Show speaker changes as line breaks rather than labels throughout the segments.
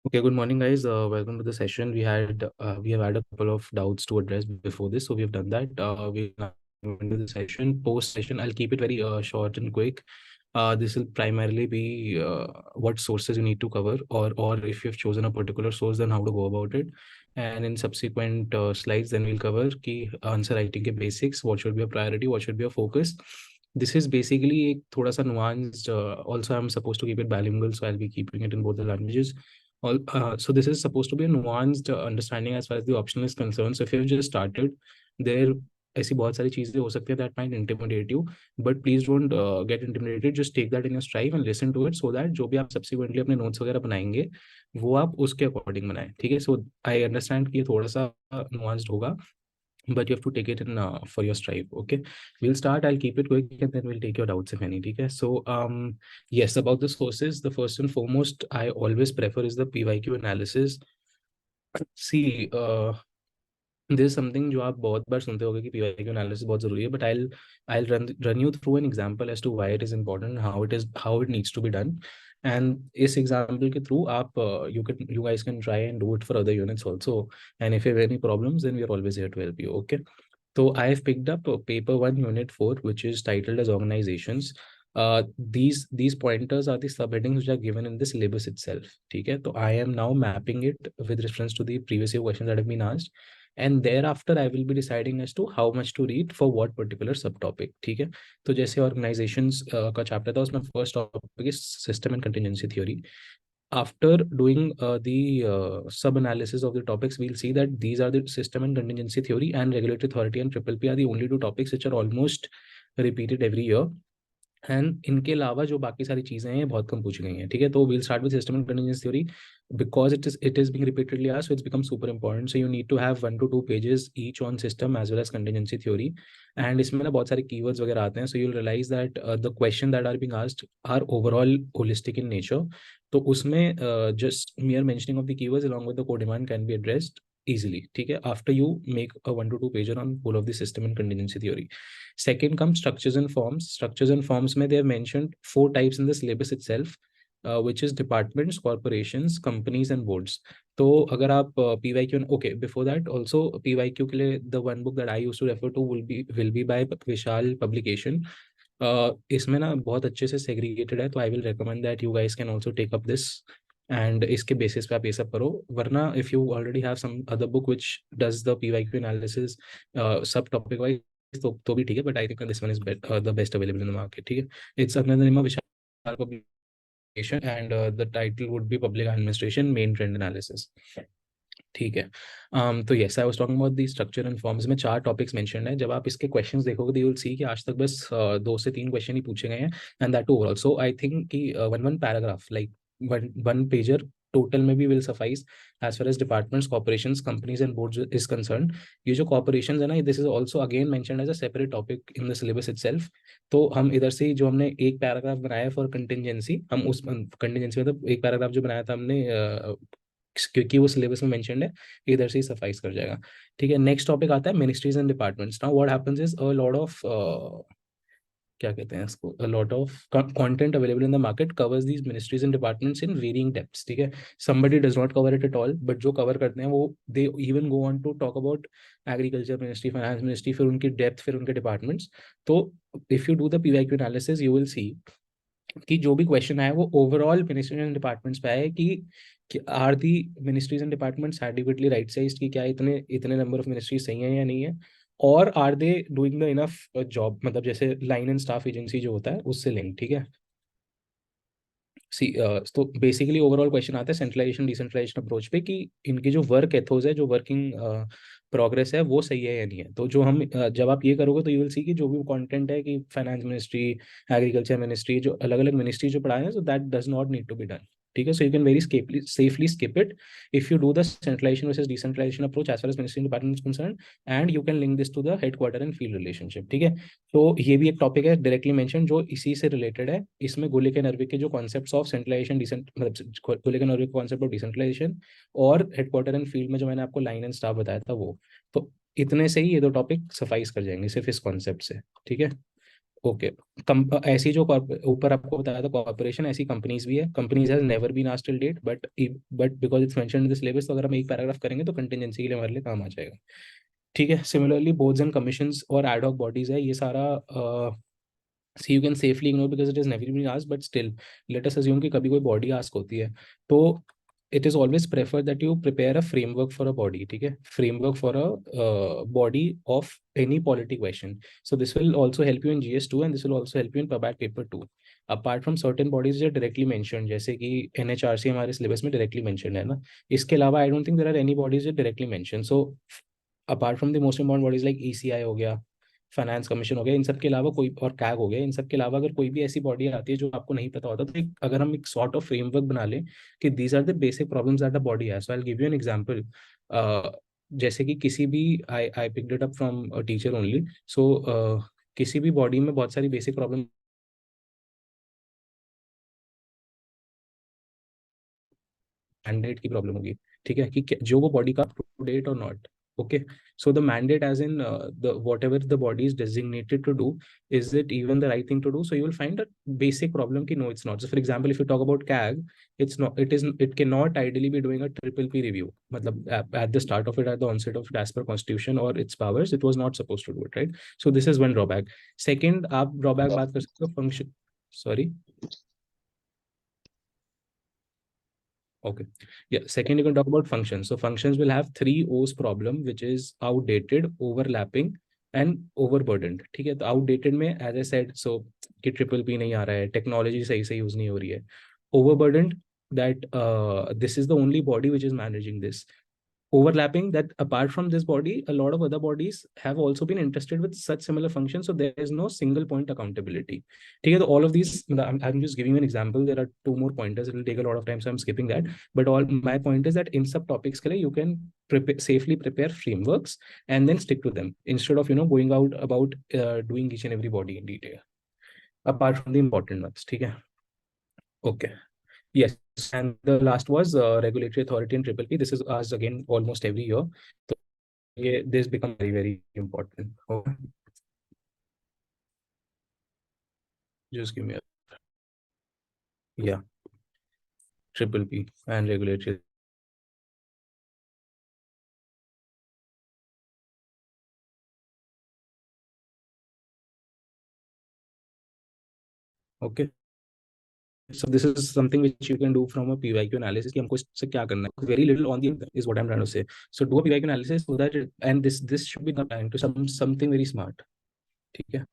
Okay, good morning, guys. Welcome to the session. We have had a couple of doubts to address before this, so we have done that. We now into the session. Post session, I'll keep it very short and quick. This will primarily be what sources you need to cover, or if you've chosen a particular source, then how to go about it. And in subsequent slides, then we'll cover key answer writing के basics. What should be a priority? What should be a focus? This is basically एक थोड़ा सा nuanced. Also, I'm supposed to keep it bilingual, so I'll be keeping it in both the languages. So this is supposed to be a nuanced understanding as far as the optional is concerned. So if you've just started, there ऐसी बहुत सारी चीजें हो सकती है that might intimidate you, but please don't get intimidated. Just take that in your stride and listen to it so that जो भी आप subsequently अपने notes वगैरह बनाएंगे वो आप उसके according बनाएं. ठीक है. So I understand कि ये थोड़ा सा nuanced होगा, but you have to take it in for your strive. Okay, we'll start. I'll keep it quick and then we'll take your doubts if any. Okay, so yes, about the sources, the first and foremost I always prefer is the PYQ analysis. See, this is something जो आप बहुत बार सुनते होगे कि PYQ analysis बहुत जरूरी है, but I'll run you through an example as to why it is important, how it needs to be done. And इस example के through आप you guys can try and do it for other units also. And if you have any problems, then we are always here to help you. Okay. So I have picked up paper 1 unit 4, which is titled as organizations. These pointers are the subheadings which are given in the syllabus itself. Okay, so I am now mapping it with reference to the previous year questions that have been asked, and thereafter I will be deciding as to how much to read for what particular subtopic. Okay, तो जैसे organizations का chapter था, उसमें first topic is system and contingency theory. After doing the sub-analysis of the topics, we'll see that these are the system and contingency theory and regulatory authority and triple P are the only two topics which are almost repeated every year. And इनके अलावा जो बाकी सारी चीजें हैं बहुत कम पूछी गई हैं. ठीक है, तो we'll start with system and contingency theory because it is being repeatedly asked, so it's become super important. So you need to have 1 to 2 pages each on system as well as contingency theory. And इसमें ना बहुत सारे keywords वगैरह आते हैं, so you will realize that the question that are being asked are overall holistic in nature. तो उसमें just mere mentioning of the keywords along with the code demand can be addressed easily. ठीक है, after you make a 1 to 2 pager on whole of the system and contingency theory. Second comes structures and forms. Structures and forms में they have mentioned 4 types in the syllabus itself, which is departments, corporations, companies and boards. तो अगर आप PYQ, okay, before that also PYQ के लिए the one book that I used to refer to will be by Vishal publication. इसमें ना बहुत अच्छे से segregated है, तो I will recommend that you guys can also take up this and इसके बेसिस पे आप ये सब करो. वरना if you already have some other book which does the PYQ analysis सब topic wise, तो भी ठीक है, but I think this one is the best available in the market. ठीक है, it's under the name of Vishal publication and the title would be public administration main trend analysis. ठीक है. तो yes, I was talking about the structure and forms में 4 topics mentioned है. जब आप इसके क्वेश्चंस देखोगे तो यू विल सी कि आज तक बस 2 से 3 क्वेश्चन ही पूछे गए हैं, and that overall. So I think कि one paragraph like one pager total में भी will suffice as far as departments, corporations, companies and boards is concern. ये जो कॉर्पोरेशंस है ना, this is also again mentioned as a separate topic in the syllabus itself. तो हम इधर से जो हमने एक पैराग्राफ बनाया फॉर कंटिजेंसी, हम उस कंटिजेंसी मतलब एक पैराग्राफ जो बनाया था हमने क्योंकि वो सिलेबस में मेंशन्ड है, इधर से ही सफाइस कर जाएगा. ठीक है, नेक्स्ट टॉपिक आता है ministries and departments. Now what happens is a lot of क्या कहते हैं इसको, a lot of content available in the market covers these ministries and departments in varying depths. ठीक है, somebody does not cover it at all, but जो cover करते हैं वो they even go on to talk about agriculture ministry, finance ministry, फिर उनकी depth, फिर उनके डिपार्टमेंट्स. तो if you do the PYQ analysis you will see कि जो भी क्वेश्चन आया वो ओवरऑल मिनिस्ट्रीज एंड डिपार्टमेंट्स पे आया कि are the ministries and departments adequately right sized, कि क्या इतने इतने नंबर ऑफ मिनिस्ट्रीज सही है या नहीं है, और are they doing the enough job, मतलब जैसे लाइन एंड स्टाफ एजेंसी जो होता है उससे लिंक. ठीक है, सी तो बेसिकली ओवरऑल क्वेश्चन आता है सेंट्रलाइजेशन डिसेंट्रलाइजेशन अप्रोच पे कि इनकी जो वर्क एथोस है, जो वर्किंग प्रोग्रेस है वो सही है या नहीं है. तो जो हम जब आप ये करोगे तो यू विल सी कि जो भी कंटेंट है कि फाइनेंस मिनिस्ट्री, एग्रीकल्चर मिनिस्ट्री, जो अलग अलग मिनिस्ट्री जो पढ़ाए हैं, so that does not need to be done. ठीक है, so you can very safely skip it if you do the centralization versus decentralization approach as far as ministry and department is concerned, and you can link this to the headquarter and field relationship. ठीक है, तो ये भी एक topic है directly mention जो इसी से रिलेटेड है. इसमें गोलेक एंड अर्विक के जो कॉन्सेप्ट्स ऑफ सेंट्रलाइजेशन मतलब गोलेक एंड अर्विक कॉन्सेप्ट ऑफ डिसेंट्रलाइजेशन और हेडक्वार्टर एंड फील्ड में जो मैंने आपको लाइन एंड स्टाफ बताया था वो, तो इतने से ही ये 2 टॉपिक सफाइस कर जाएंगे सिर्फ इस कॉन्सेप्ट से. ठीक है, ओके। ऐसी जो ऊपर आपको बताया था कॉर्पोरेशन, ऐसी कंपनीज भी है। Companies has never been asked till date, but because it's mentioned in the syllabus, तो अगर हम एक पैराग्राफ करेंगे तो कंटिजेंसी के लिए हमारे लिए काम आ जाएगा। ठीक है। सिमिलरली बोर्ड्स एंड कमीशंस और एडहॉक बॉडीज है, ये सारा see you can safely ignore because it is never been asked, but still let us assume कि कभी कोई बॉडी आस्क होती है, तो it is always prefer that you prepare a framework for a body. ठीक है, framework for a body of any polity question. So this will also help you in GS2 and this will also help you in PABAC paper 2. Apart from certain bodies जो directly mentioned, जैसे कि NHRC हमारे syllabus में directly mentioned है ना, इसके अलावा I don't think there are any bodies that directly mentioned. So apart from the most important bodies like ECI हो गया, फाइनेंस कमीशन हो गया, इन सब के अलावा कोई और कैग हो गया, इन सब के अलावा अगर कोई भी ऐसी बॉडी आती है जो आपको नहीं पता होता, तो अगर हम एक सॉर्ट ऑफ फ्रेमवर्क बना लें कि these are the basic problems that the body है. So I will give you an example. जैसे कि किसी भी, I I picked it up from a teacher only. So किसी भी बॉडी में बहुत सारी बेसिक प्रॉब्लम, मैंडेट की प्रॉब्लम होगी. ठीक है, कि जो वो बॉडी का टू डेट और not. Okay. So the mandate as in the whatever the body is designated to do, is it even the right thing to do? So you will find a basic problem ki no it's not. So for example, if you talk about CAG, it's not, it cannot ideally be doing a triple P review. matlab at the start of it, at the onset of it, as per constitution or its powers, it was not supposed to do it, right? So this is one drawback. Second, aap drawback baat kar sakte ho function. Sorry. Okay. Yeah. Second, you can talk about functions. So functions will have three O's problem, which is outdated, overlapping, and overburdened. ठीक है, तो outdated में as I said, so कि triple P नहीं आ रहा है, technology सही से यूज नहीं हो रही है. Overburdened, that this is the only body which is managing this. Overlapping, that apart from this body, a lot of other bodies have also been interested with such similar functions, so there is no single point accountability. Okay, so all of these, I'm just giving you an example. There are two more pointers. It will take a lot of time, so I'm skipping that. But all my point is that in subtopics you can safely prepare frameworks and then stick to them instead of going out about doing each and every body in detail. Apart from the important ones. Okay. Okay. Yes, and the last was regulatory authority in triple P. This is asked again almost every year. So yeah, this become very, very important. Okay. Just give me a, yeah, triple P and regulatory. Okay. So this is something which you can do from a PYQ analysis. कि हमको इससे क्या करना है? Very little on the is what I'm trying to say. So do a PYQ analysis so that and this should be done to something very smart. ठीक है.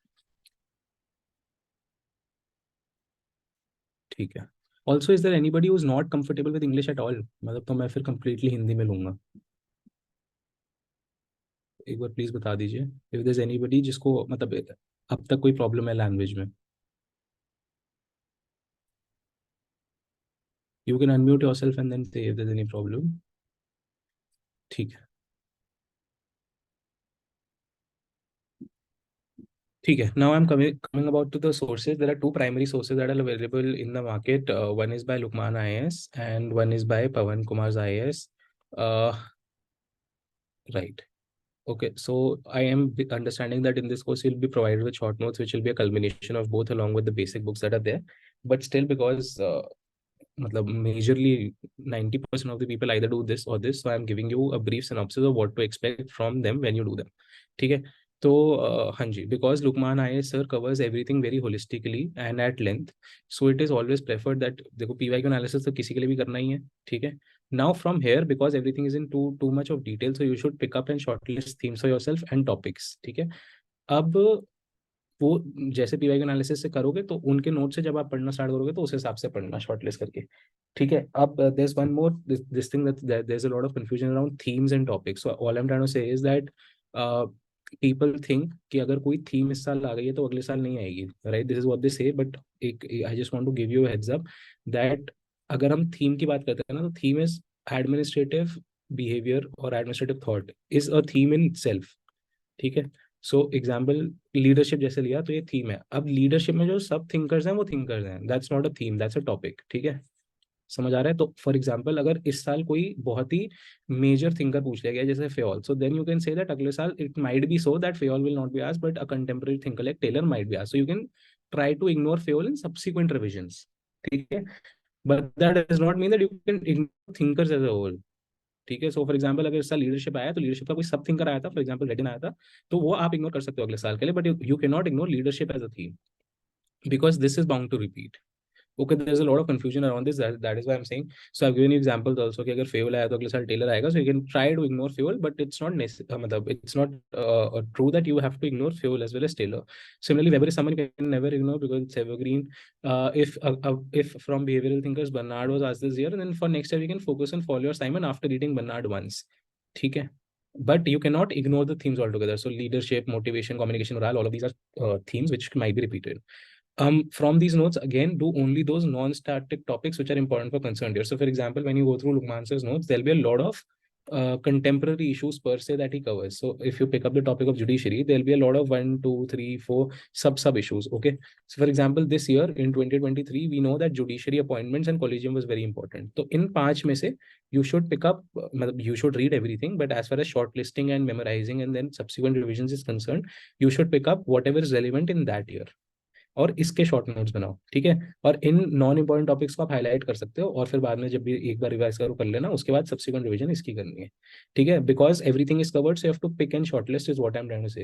ठीक है. Also, is there anybody who is not comfortable with English at all? मतलब तो मैं फिर completely Hindi में लूंगा. एक बार प्लीज बता दीजिए इफ देयर इज एनीबडी जिसको मतलब अब तक कोई प्रॉब्लम है लैंग्वेज में. You can unmute yourself and then say if there is any problem. ठीक है. ठीक है. Now I am coming about to the sources. There are two primary sources that are available in the market. One is by Lukmaan IAS and one is by Pawan Kumar IAS. Right. Okay, so I am understanding that in this course you'll be provided with short notes, which will be a culmination of both along with the basic books that are there. But still, because matlab majorly 90% of the people either do this or this, so I'm giving you a brief synopsis of what to expect from them when you do them. ठीक है. तो हाँ जी, because Lukman IAS sir covers everything very holistically and at length, so it is always preferred that देखो PYQ analysis तो किसी के लिए भी करना ही है. ठीक है. Now from here, because everything is in too much of detail, so you should pick up and shortlist themes for yourself and topics. ठीक है. अब वो जैसे पीवाई एनालिसिस से करोगे तो उनके नोट से जब आप पढ़ना स्टार्ट करोगे तो उस हिसाब से पढ़ना शॉर्टलिस्ट करके. ठीक है. अब there is one more this thing that there is a lot of confusion around themes and topics. So all I am trying to say is that people think कि अगर कोई थीम इस साल आ गई है तो अगले साल नहीं आएगी. Right, this is what they say. But एक I just want to give you heads up that अगर हम थीम की बात करते हैं ना, तो थीम इज एडमिनिस्ट्रेटिव बिहेवियर और administrative thought is a theme in self. ठीक है. सो एग्जाम्पल लीडरशिप जैसे लिया तो ये थीम है. अब लीडरशिप में जो सब थिंकर्स हैं वो थिंकर्स हैं, that's not a theme, that's a topic. ठीक है. समझ आ रहा है? तो फॉर एग्जाम्पल अगर इस साल कोई बहुत ही मेजर थिंकर पूछ लिया गया जैसे Fayol, so then you can say that अगले साल it might be so that Fayol will not be asked but a contemporary thinker like Taylor might be asked, so you can try to ignore Fayol in subsequent revisions, ठीक है? But that does not mean that you can ignore thinkers as a whole, ठीक है? सो for example अगर इस साल leadership आया तो leadership का कोई सब थिंकर आया था, फॉर एग्जाम्पल रेडिन आया था, तो वो आप इग्नोर कर सकते हो अगले साल के लिए, but you can not ignore leadership as a theme because this is bound to repeat. Okay, there's a lot of confusion around this. That is why I'm saying. So I've given you examples also कि अगर फेवल आया तो अगले साल Taylor आएगा. So you can try to ignore फेवल, but it's not मतलब it's not true that you have to ignore फेवल as well as Taylor. Similarly, Weber is someone you can never ignore because it's evergreen. If from behavioral thinkers Bernard was asked this year, and then for next year we can focus on follow your Simon after reading Bernard once. ठीक है? But you cannot ignore the themes altogether. So leadership, motivation, communication, morale, all of these are themes which might be repeated. From these notes, again, do only those non-static topics which are important for concerned here. So, for example, when you go through Lukman's notes, there'll be a lot of contemporary issues per se that he covers. So, if you pick up the topic of judiciary, there'll be a lot of 1, 2, 3, 4 sub issues. Okay. So, for example, this year in 2023, we know that judiciary appointments and collegium was very important. So, in 5 में से, you should pick up, you should read everything. But as far as shortlisting and memorizing and then subsequent revisions is concerned, you should pick up whatever is relevant in that year. और इसके short notes बनाओ, ठीक है? और in non important topics को आप highlight कर सकते हो और फिर बाद में जब भी एक बार रिवाइज करो कर लेना, उसके बाद सब्सिक्वेंट रिवीजन इसकी करनी है, ठीक है? Because everything is covered, so you have to pick and shortlist is what I am trying to say.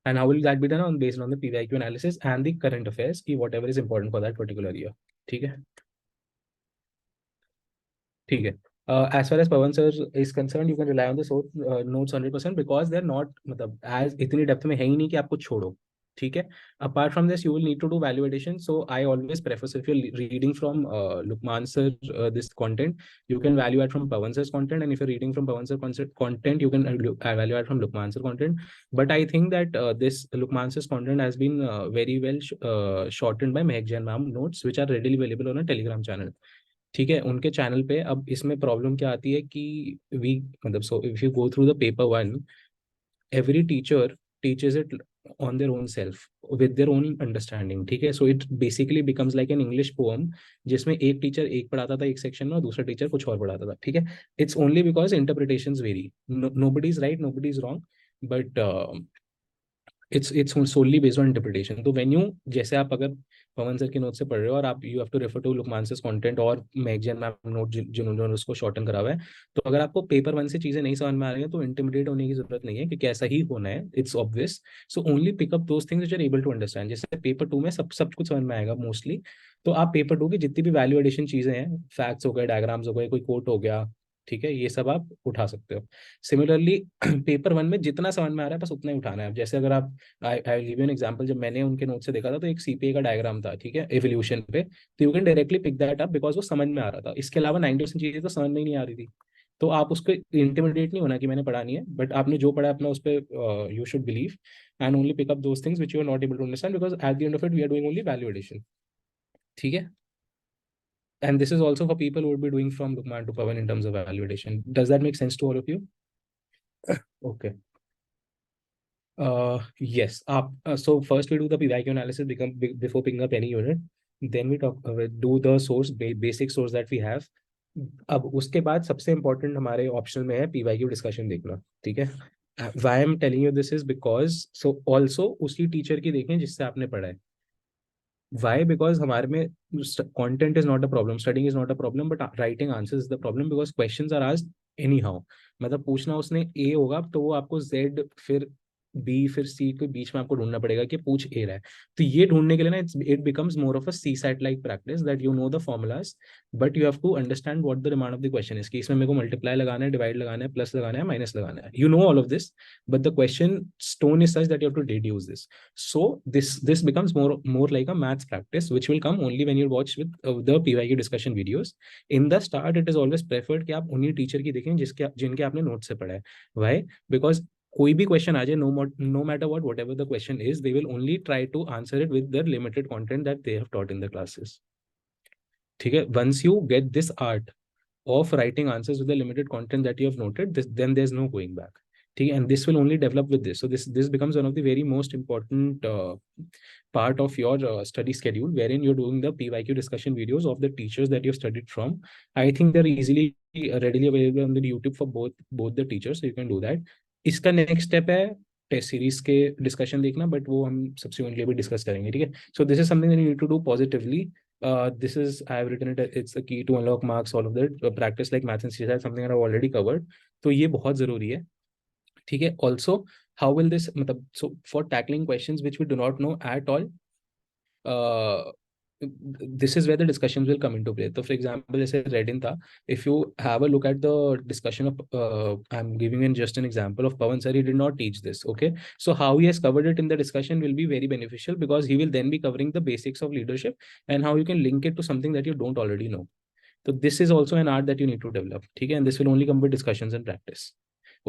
And how will that be done on based on the PYQ analysis and the current affairs की whatever is important for that particular year, ठीक है? ठीक है. As far as Pawan sir is concerned, you can rely on the source notes 100% because they're not मतलब as इतनी depth में है ही नहीं कि आपको छोड़ो, ठीक है? Apart from this, you will need to do validation. So I always prefer, so if you're reading from Lukman sir this content, you can value add from Pawan sir's content, and if you're reading from Pawan sir content, you can value add from Lukman sir content. But I think that this Lukman sir's content has been very well shortened by Mehak Jain ma'am notes, which are readily available on a Telegram channel. ठीक है? उनके channel पे. अब इसमें problem क्या आती है कि वी मतलब so if you go through the paper one, every teacher teaches it on their own self with their own understanding, ठीक है? So it basically becomes like an English poem जिसमें एक टीचर एक पढ़ाता था एक सेक्शन में और दूसरा टीचर कुछ और पढ़ाता था, ठीक है? It's only because interpretations vary. Nobody is right, nobody is wrong, but it's solely based on interpretation. तो वेन यू जैसे आप अगर पवन सर के नोट से पढ़ रहे हो और आप you have to refer to Luqman sir content और मैगजीन मैम नोट जिन्होंने उसको शॉर्टन करा हुआ है, तो अगर आपको पेपर वन से चीजें नहीं समझ में आ रही है तो इंटिमिडेट होने की जरूरत नहीं है क्योंकि ऐसा ही होना है, it's obvious. So only pickup those things which are able to understand. जैसे पेपर टू में सब कुछ समझ में आएगा मोस्टली, तो आप पेपर टू की जितनी भी वैल्यू एडिशन चीजें हैं, फैक्ट्स हो गए, डायग्राम्स हो गए, कोई कोट हो गया, ठीक है, ये सब आप उठा सकते हो. सिमिलरली पेपर वन में जितना समझ में आ रहा है बस उतना ही उठाना है. जैसे अगर आप I give you an example, जब मैंने उनके नोट से देखा था तो एक सीपीए का डायग्राम था, ठीक है, एवोल्यूशन पे, तो you can directly pick that up because वो समझ में आ रहा था. इसके अलावा 90% चीजें तो समझ में ही नहीं आ रही थी. तो आप उसको इंटिमिडेट नहीं होना कि मैंने पढ़ा नहीं है, बट आपने जो पढ़ा अपना उस पर you should believe and only pick up those things which you are not able to understand because at the end of it we are doing only value addition, ठीक है? And this is also for people who would be doing from Lukman to Pawan in terms of validation. Does that make sense to all of you? Okay. Yes. So first we do the PYQ analysis before picking up any unit. Then we do the source basic source that we have. अब उसके बाद सबसे important हमारे optional में है PYQ discussion देखना, ठीक है? Why I am telling you this is because so also उसी टीचर की देखें जिससे आपने पढ़ा है. Why? Because हमारे में content is not a problem, studying is not a problem, but writing answers is the problem because questions are asked anyhow. मतलब पूछना उसने A होगा तो वो आपको Z फिर B फिर C के बीच में आपको ढूंढना पड़ेगा कि पूछ A रहा है. तो ये ढूंढने के लिए ना it becomes more of a CSAT like practice that you know the formulas but you have to understand what the demand of the question is कि इसमें मेरे को मल्टीप्लाई लगाना है, डिवाइड लगाना है, प्लस लगाना है, माइनस लगाना है. You know all of this but the question's tone is such that you have to deduce this. So this becomes more like a maths practice, which will come only when you watch with the PYQ discussion videos. In the start, it is always preferred कि आप उन्हीं teacher की देखें जिनके आपने note से पढ़ा है. Why? Because कोई भी क्वेश्चन आ जाए, no matter whatever the question is, they will only try to answer it with the limited content that they have taught in the classes. ठीक है? Once you get this art of writing answers with the limited content that you have noted, then there's no going back. ठीक है, and this will only develop with this. So this becomes one of the very most important part of your study schedule, wherein you're doing the PYQ discussion videos of the teachers that you've studied from. I think they're easily readily available on the YouTube for both the teachers, so you can do that. इसका next step है test series के discussion देखना, but वो हम subsequently भी discuss करेंगे, ठीक है. So this is something that you need to do positively. This is, I have written it, it's the key to unlock marks, all of that. Practice like maths and CSI, something that I've already covered. तो ये बहुत जरूरी है, ठीक है. Also how will this, मतलब, so for tackling questions which we do not know at all, this is where the discussions will come into play. So for example, जैसे Redin था, if you have a look at the discussion of I'm giving in just an example of Pawan sir, he did not teach this, okay. So how he has covered it in the discussion will be very beneficial, because he will then be covering the basics of leadership and how you can link it to something that you don't already know. So this is also an art that you need to develop, ठीक है, and this will only come with discussions and practice.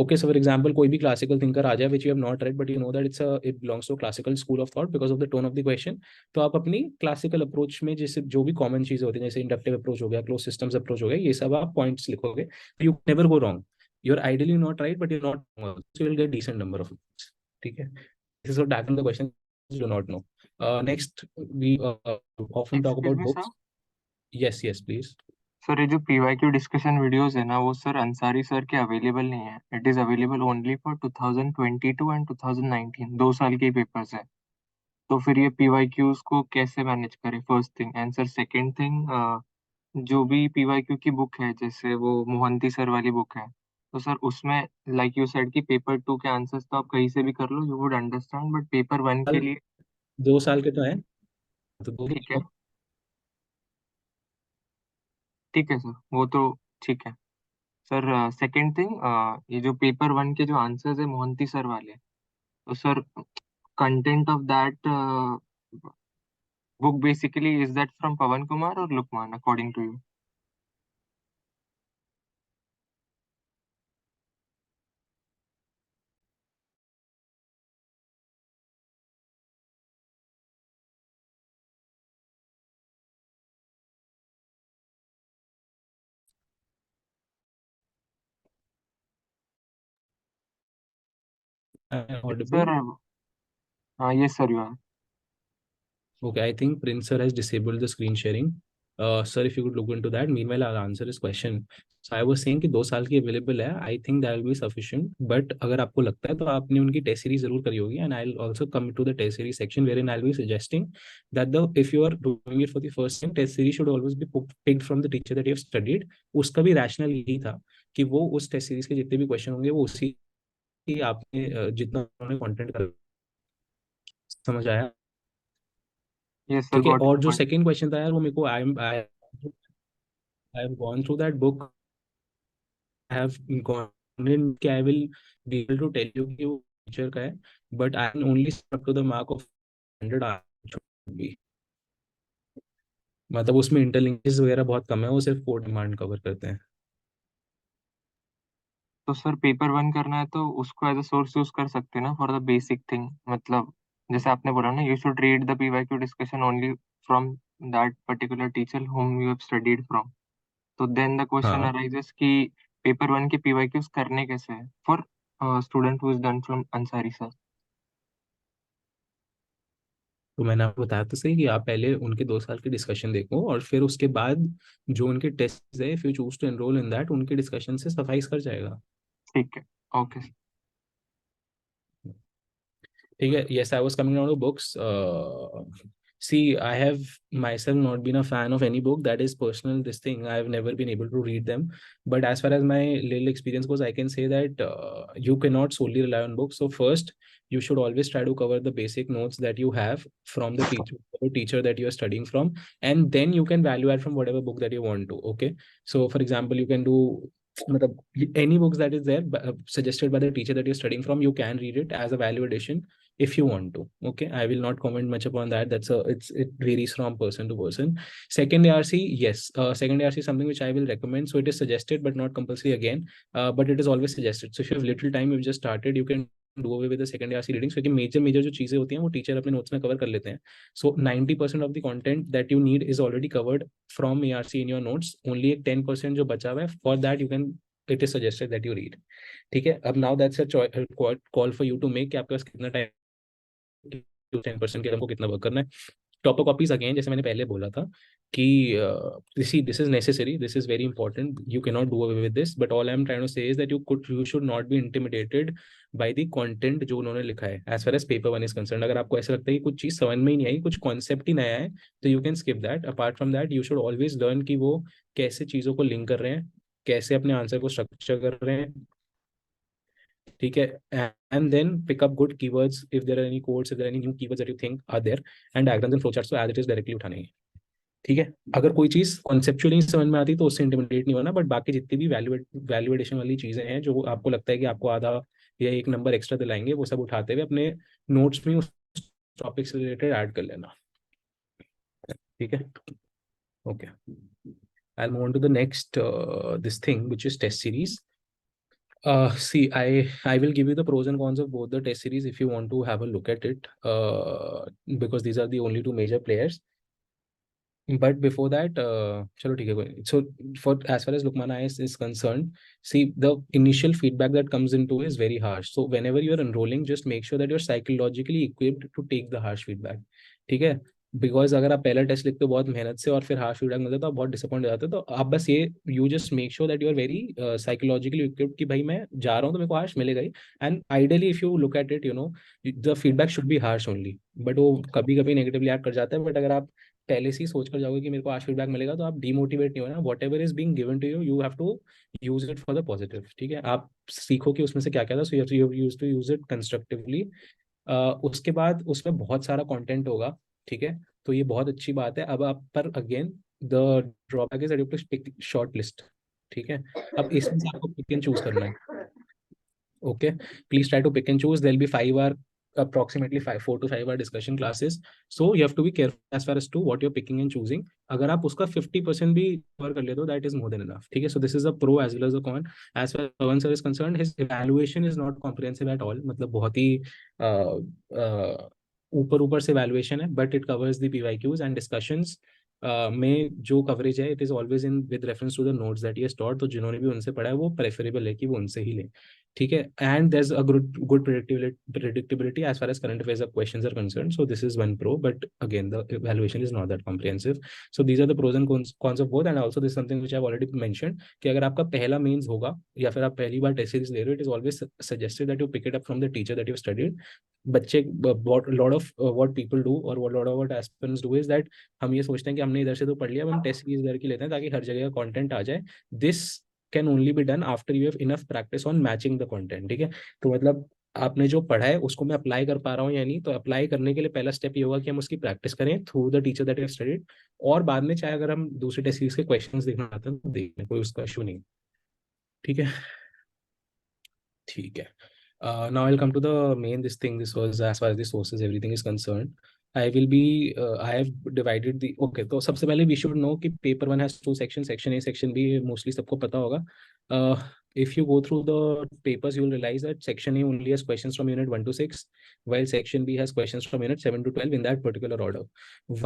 Okay, so for example, कोई भी classical thinker आ जाए which you have not read, but you know that it belongs to a classical school of thought because of the tone of the question. तो आप अपनी classical approach में जैसे जो भी common चीजें होती हैं, जैसे inductive approach हो गया, closed systems approach हो गया, ये सब आप points लिखोगे. You never go wrong. You're ideally not right, but you're not wrong. So you'll get decent number of points. ठीक है. This is what tackling the question you do not know. Next, we often talk
Excuse
about
me, sir.
books. Yes, please.
Sir ये जो PYQ discussion videos है ना, वो sir Ansari sir के available नहीं है. It is available only for 2022 and 2019, 2 साल के पेपर्स है. तो फिर ये PYQs को कैसे मैनेज करें, first thing. And sir second thing, जो भी PYQ की बुक है, जैसे वो मोहंती सर वाली बुक है, तो सर उसमें लाइक यू सेड कि पेपर 2 के आंसर्स तो आप कहीं से भी कर लो, you would understand, but paper 1 के
साल,
लिए
2 साल के तो है, तो दो
ठीक है.
दो-
ठीक है सर, वो तो ठीक है. सर सेकंड थिंग, ये जो पेपर 1 के जो आंसर्स है मोहंती सर वाले, तो sir content of that book basically is that from Pawan Kumar और Lukmaan according to you?
audible.
Sir हाँ, ये sir you are.
Okay, I think Prince sir has disabled the screen sharing. Sir, if you could look into that. Meanwhile, I'll answer his question. So I was saying कि 2 साल की available है. I think that will be sufficient. But अगर आपको लगता है तो आपने उनकी test series जरूर करी होगी. And I'll also come to the test series section wherein I'll be suggesting that if you are doing it for the first time, test series should always be picked from the teacher that you have studied. उसका भी rationale यही था कि वो उस test series के जितने भी question होंगे वो उसी आपने जितना उन्होंने content कर, समझ आया.
यस सर,
ठीक है.
गॉट
और
योर
जो
पॉइंट.
सेकंड क्वेश्चन था यार, वो मेरे को I have gone through that book. I have gone in कि I will be able to tell you कि वो टीचर का है, but I can only up to the mark of 100 should be. मतलब उसमें इंटरलिंक्वेज वगैरह बहुत कम है, वो सिर्फ कोड डिमांड कवर करते हैं.
तो सर पेपर 1 करना है तो उसको एज अ सोर्स यूज कर सकते हैं ना फॉर द बेसिक थिंग. मतलब जैसे आपने बोला ना, you should read the PYQ discussion only from that particular teacher whom you have studied from. तो देन द क्वेश्चन
हाँ,
अराइजेस कि पेपर 1 के PYQs करने कैसे हैं for student who is done from Ansari sir.
तो मैंने आपको बताया तो सही कि आप पहले उनके 2 साल की डिस्कशन देखो, और फिर उसके बाद जो उनके टेस्ट है, if you choose to enroll in that, उनके डिस्कशन से सफाइस कर जाएगा.
ठीक है. ओके.
ठीक है. Yes, I was coming down to books. See, I have myself not been a fan of any book. That is personal, this thing. I have never been able to read them. But as far as my little experience goes, I can say that you cannot solely rely on books. So first, you should always try to cover the basic notes that you have from the teacher that you are studying from, and then you can value add from whatever book that you want to. Okay. So for example, you can do matlab, any books that is there suggested by the teacher that you're studying from, you can read it as a value addition if you want to. Okay, I will not comment much upon that. It varies from person to person. Second ARC, yes, second ARC is something which I will recommend. So it is suggested but not compulsory again, but it is always suggested. So if you have little time, you've just started, you can do away with the second ARC reading. So major जो चीजें होती हैं वो teacher अपने notes में cover कर लेते हैं. So 90% of the content that you need is already covered from ARC in your notes. Only 10% जो बचा हुआ है, for that you can it is suggested that you read. ठीक है, अब now that's a call for you to make कि आपके पास कितना टाइम 10% के हमको कितना वर्क करना है. टॉपर कॉपीज अगेन जैसे मैंने पहले बोला था कि this is necessary, this is very important, you can not do away with this, but all I am trying to say is that you should not be intimidated by the content जो उन्होंने लिखा है as far as paper one is concern. अगर आपको ऐसा लगता है कि कुछ चीज समझ में ही नहीं आई, कुछ कॉन्सेप्ट ही नया है, तो you can skip that. Apart from that you should always learn कि वो कैसे चीज़ों को लिंक कर रहे हैं, कैसे अपने आंसर को स्ट्रक्चर कर रहे हैं. ठीक है, and then pick up good keywords if there are any codes, if there are any new keywords that you think are there, and diagrams and flowcharts तो एज इट इज डायरेक्टली उठाने हैं. ठीक है, अगर कोई चीज कॉन्सेप्चुअली समझ में आती तो उससे इंटिमिडेट नहीं होना, बट बाकी जितनी भी वैल्यूएशन वाली चीजें हैं जो आपको लगता है कि आपको आधा या एक नंबर एक्स्ट्रा दिलाएंगे, वो सब उठाते हुए अपने नोट्स में उस टॉपिक से रिलेटेड ऐड कर लेना. ठीक है, okay. I'll move on to the next this thing, which is test series. See, I will give you the pros and cons of both the test series if you want to have a look at it, because these are the only two major players. But before that, chalo theek hai, so for as far as Lukman IAS is concerned, see, the initial feedback that comes into is very harsh. So whenever you are enrolling, just make sure that you're psychologically equipped to take the harsh feedback. ठीक है, because अगर आप पहला test लिखते हो बहुत मेहनत से और फिर हार्श फीडबैक मिलता है तो आप बहुत डिसअपॉइंट हो जाते हो. तो आप बस ये you just make sure that you are very psychologically equipped कि भाई मैं जा रहा हूँ तो मेरे को हार्श मिलेगा ही. And ideally if you look at it, you know, the feedback should be harsh only, but वो कभी कभी नेगेटिवली एक्ट कर जाता है. बट अगर आप पहले से ही सोच कर जाओगे कि मेरे को हार्श फीडबैक मिलेगा, तो आप डीमोटिवेट नहीं होना. Whatever is being given to you, you have to use it for the positive. ठीक है, आप सीखो कि उसमें से क्या क्या था, so you use to use it constructively. उसके बाद उसमें बहुत सारा कंटेंट होगा. ठीक है, तो ये बहुत अच्छी बात है. अब आप पर again the drawback is that you pick short list. ठीक है, अब इसमें से आपको पिक एंड चूज करना है. Okay, please try to pick and choose. There'll be 5 hour, approximately 4 to 5 hour discussion classes, so you have to be careful as far as to what you're picking and choosing. अगर आप उसका 50% भी cover कर लेते हो, that is more than enough. ठीक है, so this is a pro as well as a con. As far as Pawan sir is concerned, his evaluation is not comprehensive at all. मतलब बहुत ही ऊपर ऊपर से evaluation है, but it covers the PYQs and discussions. में जो coverage है, it is always in with reference to the notes that he stored. तो जिन्होंने भी उनसे पढ़ा है वो प्रेफरेबल है कि वो उनसे ही लें. ठीक है, and there is a good predictability as far as current affairs of questions are concerned. So this is one pro, but again the evaluation is not that comprehensive. So these are the pros and cons of both. And also this is something which I've already mentioned कि अगर आपका पहला mains होगा या फिर आप पहली बार test series ले रहे हो, it is always suggested that you pick it up from the teacher that you studied. बच्चे lot of what people do or lot of what aspirants do is that हम ये सोचते हैं कि हमने इधर से तो पढ़ लिया, अब हम टेस्ट सीरीज इधर की लेते हैं ताकि हर जगह का कंटेंट आ जाए. This can only be done after you have enough practice on matching the content. ठीक है, तो मतलब आपने जो पढ़ा है उसको मैं अप्लाई कर पा रहा हूँ या नहीं. तो अप्लाई करने के लिए पहला स्टेप ये होगा कि हम उसकी प्रैक्टिस करें through the teacher that have studied. और बाद में चाहे अगर हम दूसरे टेस्ट सीरीज के क्वेश्चंस देखना चाहते हैं तो देख लें, कोई उसका इशू नहीं. ठीक है, ठीक है. Now I'll come to the main this thing. This was as far as the sources everything is concerned. I will be I have divided the okay. तो सबसे पहले we should know कि paper one has 2 sections, section A, section B. Mostly सबको पता होगा. If you go through the papers, you will realize that section A only has questions from unit 1 to 6, while section B has questions from unit 7 to 12 in that particular order.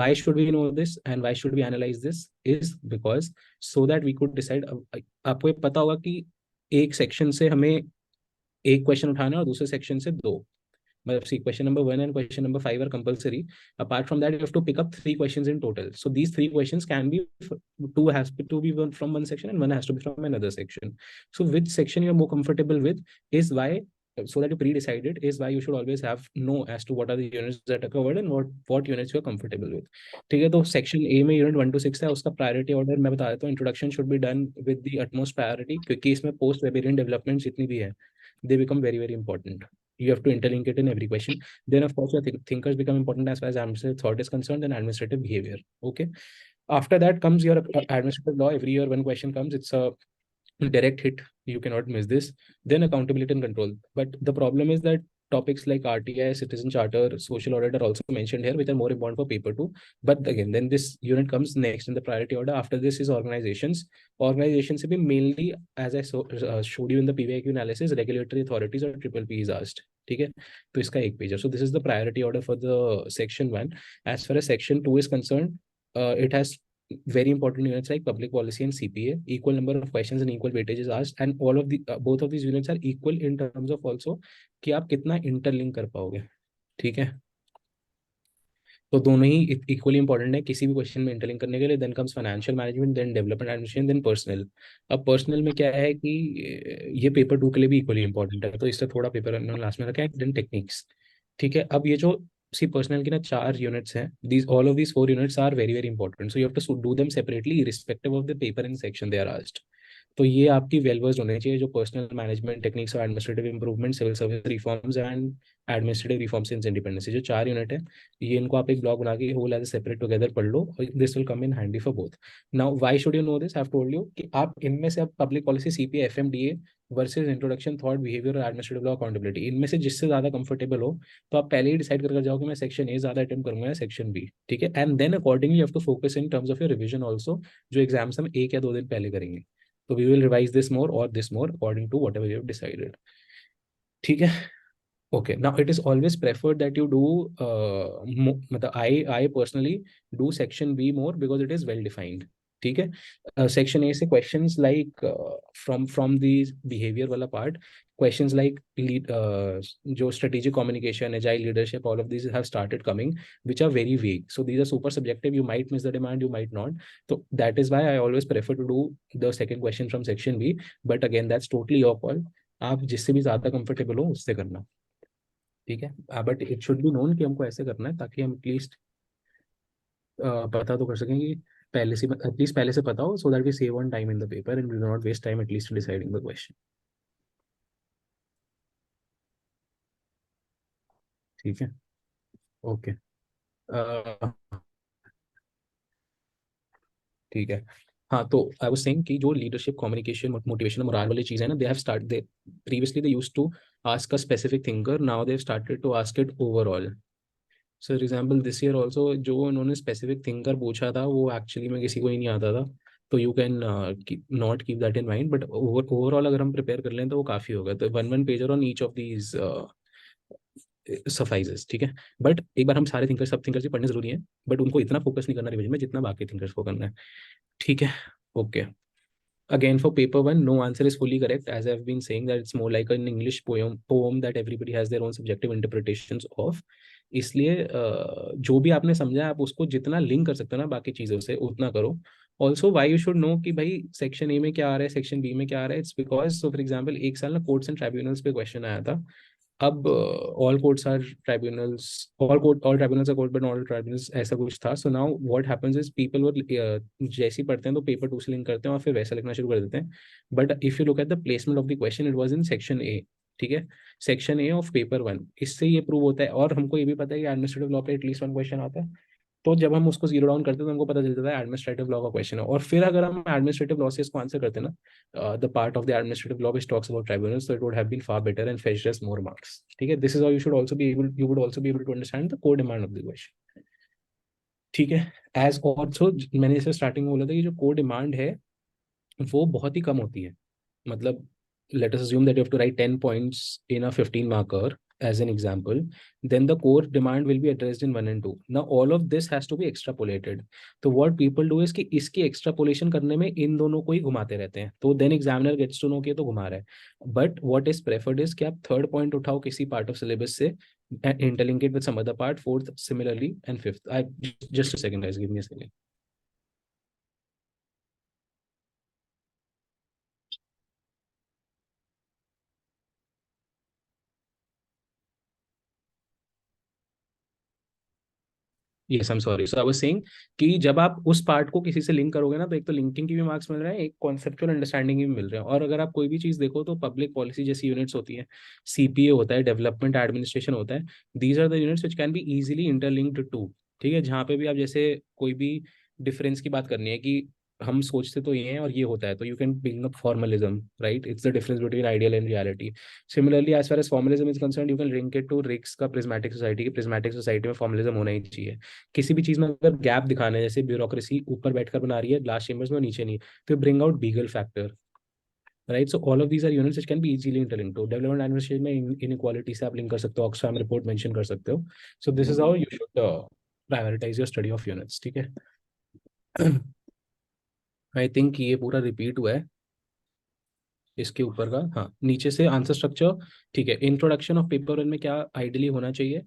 Why should we know this and why should we analyze this? Is because so that we could decide. आपको ये पता होगा कि एक section से हमें एक question उठाना है और दूसरे सेक्शन से 2. मतलब सी question number 1 and question number 5 are compulsory. Apart from that, you have to pick up 3 questions in total. So these 3 questions can be 2 has to be from one section and 1 has to be from another section. So which section you are more comfortable with is why, so that you pre-decided, is why you should always have know as to what are the units that are covered and what units you are comfortable with. ठीक है, तो section A में unit 1 to 6 है, उसका priority order मैं बता देता हूँ. Introduction should be done with the utmost priority, क्योंकि इसमें पोस्ट वेरिएंट डेवलपमेंट जितनी भी है, they become very very important. You have to interlink it in every question. Then of course your thinkers become important as far as administrative thought is concerned, and administrative behavior. Okay, after that comes your administrative law. Every year one question comes, it's a direct hit, you cannot miss this. Then accountability and control. But the problem is that topics like RTI, citizen charter, social audit are also mentioned here, which are more important for paper 2. But again, then this unit comes next in the priority order. After this is organizations. Organizations will be mainly, as I showed you in the PYQ analysis, regulatory authorities or PPP is asked. ठीक है, तो इसका एक page है. So this is the priority order for the section 1. As far as section 2 is concerned, it has very important units like public policy and CPA, equal number of questions and equal weightage is asked, and all of the both of these units are equal in terms of also कि आप कितना interlink कर पाओगे. ठीक है, तो दोनों ही equally important है किसी भी क्वेश्चन में इंटरलिंक करने के लिए. Then comes financial management, then development administration, then personnel. अब पर्सनल में क्या है कि ये पेपर 2 के लिए भी इक्वली इंपॉर्टेंट है, तो इससे थोड़ा पेपर उन्होंने लास्ट में रखा है. Then techniques. ठीक है, अब ये जो सी पर्सनल की ना 4 यूनिट्स हैं, these all of these 4 units are very very important, so you have to do them separately respective of the paper and section they are asked. तो ये आपकी वेल वर्स्ड होने चाहिए, जो पर्सनल मैनेजमेंट टेक्निक्स और administrative improvement, civil service reforms and administrative reforms in independence, जो 4 unit है, ये इनको आप एक ब्लॉग बना के होल एज सेपरेट टुगेदर पढ़ लो. This will come in handy for both. Now why should you know this, I have told you कि आप इनमें से, आप public policy, CPA, FMDA versus introduction, thought, behaviour और एडमिनिस्ट्रेटिव लॉ, अकाउंटेबिलिटी, इनमें से जिससे ज्यादा कंफर्टेबल हो, तो आप पहले ही डिसाइड कर जाओ कि मैं सेक्शन ए ज्यादा अटेम्प्ट करूंगा या सेक्शन बी. ठीक है, and then accordingly you have to focus in terms of your revision also, जो एग्जाम्स हम 1 या 2 दिन पहले करेंगे. तो we will revise this more और this more according to whatever you have decided. ठीक है. Okay, now it is always preferred that you do मतलब I personally do section B more because it is well defined. ठीक है, section A से questions like from the behaviour वाला part, questions like जो strategic communication, agile leadership, all of this have started coming which are very vague, so these are super subjective, you might miss the demand, you might not. So that is why I always prefer to do the second question from section B, but again that's totally your call. आप जिससे भी ज्यादा comfortable हो उससे करना. ठीक है, but it should be known कि हमको ऐसे करना है, ताकि हम एटलीस्ट पता तो कर सकें कि पहले से, एटलीस्ट पहले से पता हो, so that we save on time in the paper and we do not waste time at least deciding the question. ठीक है. ओके. ठीक है. हाँ, तो आई वाज सेइंग कि जो लीडरशिप, कम्युनिकेशन, मोटिवेशन, मोरल वाली चीज़ है ना, they have start they previously they used to ask a specific thinker, now they have started to ask it overall. So for example this year also जो उन्होंने specific thinker पूछा था, वो actually में किसी को ही नहीं आता था. तो you can not keep that in mind, but overall अगर हम प्रिपेयर कर लें तो वो काफ़ी होगा. तो 1 pager on each of these suffices. ठीक है, बट एक बार हम सारे थिंकर्स, सब थिंकर्स भी पढ़ने जरूरी है, बट उनको इतना फोकस नहीं करना रिविजन में जितना बाकी थिंकर्स को करना है. ठीक है. Okay. Again, for paper one, no answer is fully correct. As I've been saying, that it's more like an English poem that everybody has their own subjective interpretations of. इसलिए जो भी आपने समझा, आप उसको जितना लिंक कर सकते हो ना बाकी चीज़ों से, उतना करो. Also why you should know कि भाई सेक्शन ए में क्या आ रहा है, सेक्शन बी में क्या आ रहा है. It's because, so for example, एक साल ना कोर्ट्स एंड ट्राइब्यूनल्स पे क्वेश्चन आया था. अब all courts are tribunals, all tribunals are court but not all tribunals, ऐसा कुछ था. So now what happens is people were जैसे ही पढ़ते हैं तो पेपर 2 से लिंक करते हैं और फिर वैसा लिखना शुरू कर देते हैं. But if you look at the placement of the question, it was in section A. ठीक है, सेक्शन ए ऑफ पेपर 1. इससे ये प्रूव होता है, और हमको ये भी पता है कि एडमिनिस्ट्रेटिव लॉ पे एटलीस्ट 1 क्वेश्चन आता है. तो जब हम उसको जीरो डाउन करते हैं तो हमको पता चल जाता है एडमिनिस्ट्रेटिव लॉ का क्वेश्चन है. और फिर अगर हम एडमिनिस्ट्रेटिव लॉ से इसको आंसर करते हैं ना, the part of the administrative law which talks about tribunals, so it would have been far better and fetched us more marks. ठीक है, this is how you should also be able, you would also be able to understand the core demand of the question. ठीक है. As also मैंने इसे starting में बोला था कि जो कोर डिमांड है वो बहुत ही कम होती है. मतलब let us assume that you have to write 10 points in a 15 marker as an example, then the core demand will be addressed in 1 and 2. Now all of this has to be extrapolated. तो what people do is कि इसकी extrapolation करने में इन दोनों को ही घुमाते रहते हैं, तो then examiner gets to know कि ये तो घुमा रहा है. But what is preferred is कि आप third point उठाओ किसी part of syllabus से and interlink it with some other part, fourth similarly and fifth. I just a second guys, give me a second. Yes, I am sorry. So I was saying कि जब आप उस part को किसी से link करोगे ना, तो एक तो लिंकिंग की भी मार्क्स मिल रहे हैं, एक कॉन्सेप्चुअल अंडरस्टैंडिंग भी मिल रहे हैं. और अगर आप कोई भी चीज़ देखो तो पब्लिक पॉलिसी जैसी यूनिट्स होती है, सीपीए होता है, डेवलपमेंट एडमिनिस्ट्रेशन होता है, these are the units which can be easily interlinked too. ठीक है, जहाँ पे भी आप जैसे कोई भी डिफरेंस की बात करनी है कि हम सोचते तो ये हैं और ये होता है, तो you can build up formalism, right. It's the difference between ideal and reality. Similarly as far as formalism is concern, you can link it to Riggs का प्रिज्मेटिक सोसाइटी की. प्रिज्मेटिक सोसाइटी में फॉर्मलिज्म होना ही चाहिए. किसी भी चीज में अगर गैप दिखाना है, जैसे ब्यूरोक्रेसी ऊपर बैठकर बना रही है ग्लास चेम्बर्स में और नीचे नहीं, तो bring out beagle factor, right. So all of these are units which can be easily interlinked too. Development administration में इनइक्वालिटी से आप लिंक कर सकते हो, ऑक्सफैम रिपोर्ट मेंशन कर सकते हो. So this is how you should prioritize your study of units. ठीक है. आई थिंक ये पूरा रिपीट हुआ है इसके ऊपर का। हाँ, नीचे से आंसर स्ट्रक्चर। ठीक है, इंट्रोडक्शन ऑफ पेपर वन में क्या आइडियली होना चाहिए?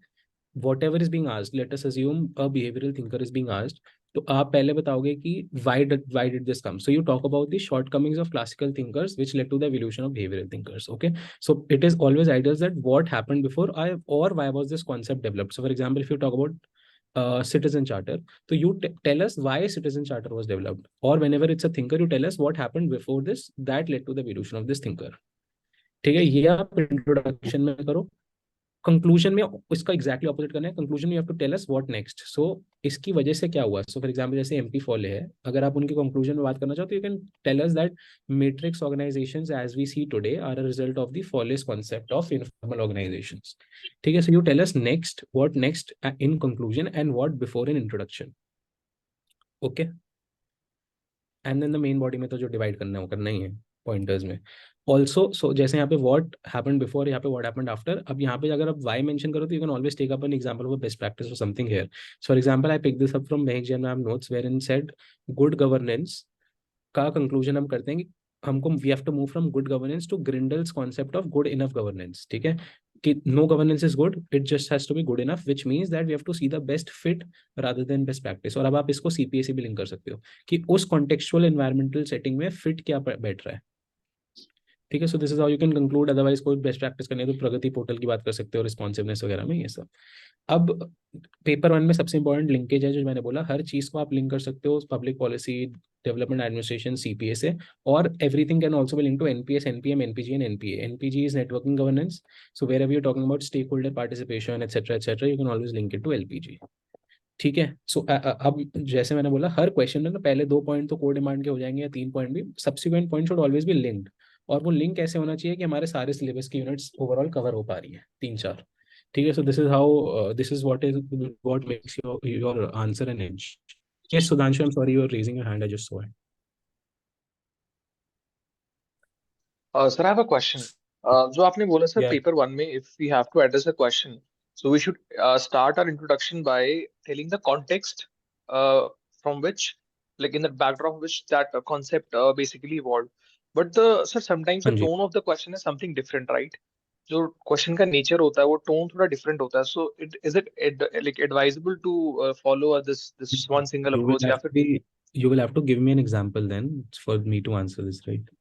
whatever is being asked, let us assume a behavioral thinker is being asked, तो आप पहले बताओगे कि why did this come, so you talk about the shortcomings of classical thinkers which led to the evolution of behavioral thinkers. Okay, so it is always ideal that what happened before I, or why was this concept developed. So for example, if you talk about citizen charter, so you tell us why citizen charter was developed, or whenever it's a thinker you tell us what happened before this that led to the evolution of this thinker. ठीक है, ये आप introduction में करो। Conclusion में इसका exactly opposite करना है। कंक्लूजन में you have to tell us what next, so इसकी वजह से क्या हुआ। सो फॉर एग्जांपल जैसे एमपी फॉले है, अगर आप उनके कंक्लूजन में बात करना चाहो तो you can tell us that matrix organisations as we see today are a result of the Follett's concept of informal organisations. ठीक है, so you tell us next what next in conclusion and what before in introduction. Okay, and then the main body में तो जो divide करना है वो करना ही है पॉइंटर्स में। ऑल्सो सो जैसे यहाँ पे व्हाट हैपेंड बिफोर, यहाँ पे व्हाट हैपेंड आफ्टर। अब यहाँ पे अगर आप वाई मेंशन करो तो you can always take up an example of best practice और something here. So for example I pick this up from Mahak Jain ma'am notes wherein said good governance का conclusion हम करते हैं कि हमको we have to move from good governance to Grindle's concept of good enough governance. ठीक है, कि no governance is good, it just has to be good enough, which means that we have to see the best fit rather than best practice. और अब आप इसको CPA से भी link कर सकते हो कि उस कॉन्टेक्चुअल एनवायरमेंटल सेटिंग में फिट क्या बैठ रहा है। ठीक है, so this is how you can conclude. Otherwise कोई बेस्ट प्रैक्टिस करनी है तो प्रगति पोर्टल की बात कर सकते हो, रिस्पॉन्सिवनेस वगैरह में ये सब। अब पेपर वन में सबसे इंपॉर्टेंट लिंकेज है जो मैंने बोला, हर चीज को आप लिंक कर सकते हो public policy, development administration, CPA से। और everything can also be link to NPS, NPM, NPG and NPA. NPG is networking governance, so wherever you talking about stakeholder participation etcetera you can always link it to LPG. ठीक है, सो अब जैसे मैंने बोला हर question में ना पहले 2 point तो कोर डिमांड के हो जाएंगे या 3 पॉइंट भी, subsequent point should always be linked. और वो लिंक ऐसे होना चाहिए कि हमारे सारे सिलेबस की यूनिट्स ओवरऑल कवर हो पा रही है, 3-4। ठीक है, so this is how this is what makes your answer an edge. Yes Sudhanshu, I am sorry, you are raising your hand, I just saw it.
Sir, I have a question. जो आपने बोला sir
या
paper one में if we have to address a question, so we should start our introduction by telling the context from which, like in the backdrop of which that concept basically evolved. But the sir sometimes
हाँ
the
जी,
tone of the question is something different, right? जो question का nature होता है वो tone थोड़ा different होता है. So it is it like advisable to follow this one single
you will
approach या
have to
फिर
be, you will have to give me an example then for me to answer this, right?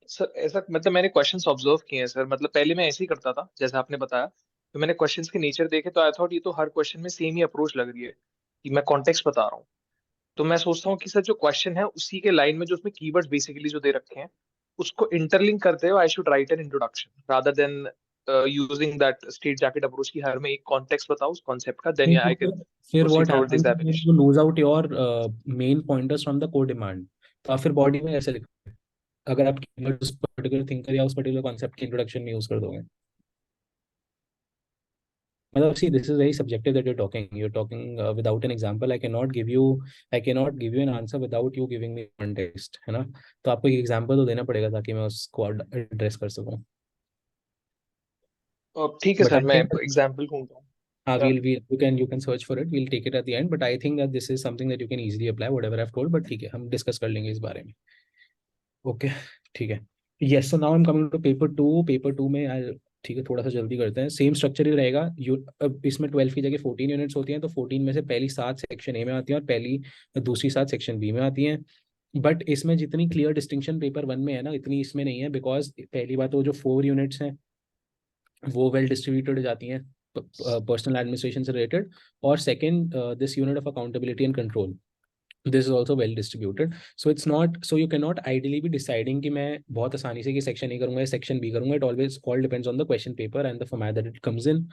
Sir ऐसा मतलब मैंने questions observe किए हैं sir. मतलब पहले मैं ऐसे ही करता था जैसे आपने बताया, तो मैंने क्वेश्चंस के नेचर देखे तो आई थॉट ये तो हर क्वेश्चन में सेम ही अप्रोच लग रही है कि मैं कॉन्टेक्स्ट बता रहा हूँ. तो मैं सोचता हूँ कि सर जो क्वेश्चन है उसी के लाइन में जो उसमें कीवर्ड्स बेसिकली जो दे रखे हैं उसको इंटरलिंक करते हुए I should write an introduction rather than using that straight jacket approach की हर में एक कॉन्टेक्स्ट बताओ उस कॉन्सेप्ट का, देन
नहीं,
आई
तो
कैन
फिर
proceed
what
forward this
happens,
definition.
You lose out your main pointers from the core demand. तो आप फिर बॉडी में ऐसे लिखो अगर आप keyword उस पर्टिकुलर थिंकर या उस पर्टिकुलर कॉन्सेप्ट के इंट्रोडक्शन में यूज कर दोगे। मतलब see this is very subjective that you talking without an example. I can not give you an answer without you giving me context, है ना। तो आपको एक एग्जांपल तो देना पड़ेगा ताकि मैं उसको एड्रेस कर सकूं।
ठीक है
बट
सर,
आई
मैं
थिंक
एग्जाम्पल ढूंढता हूँ.
हाँ,
Yeah.
you can search for it, we'll take it at the end, but I think that this is something that you can easily apply whatever I've told, but ठीक है हम discuss कर लेंगे इस बारे में। ओके, ठीक है। Yes, so now I am coming to paper two में ठीक है, थोड़ा सा जल्दी करते हैं। सेम स्ट्रक्चर ही रहेगा। अब इसमें 12 की जगह 14 यूनिट्स होती हैं, तो 14 में से पहली 7 सेक्शन ए में आती हैं और पहली दूसरी 7 सेक्शन बी में आती हैं। बट इसमें जितनी क्लियर डिस्टिंक्शन पेपर वन में है ना, इतनी इसमें नहीं है, बिकॉज पहली बात वो जो 4 यूनिट्स हैं वो वेल डिस्ट्रीब्यूटेड जाती हैं पर्सनल एडमिनिस्ट्रेशन से रिलेटेड। और second, this unit of accountability and control, this is also well distributed. So it's not, so you can not ideally भी डिसाइडिंग कि मैं बहुत आसानी से कि सेक्शन ए करूंगा या सेक्शन बी करूंगा। It always all depends on the question paper and the format that it comes in.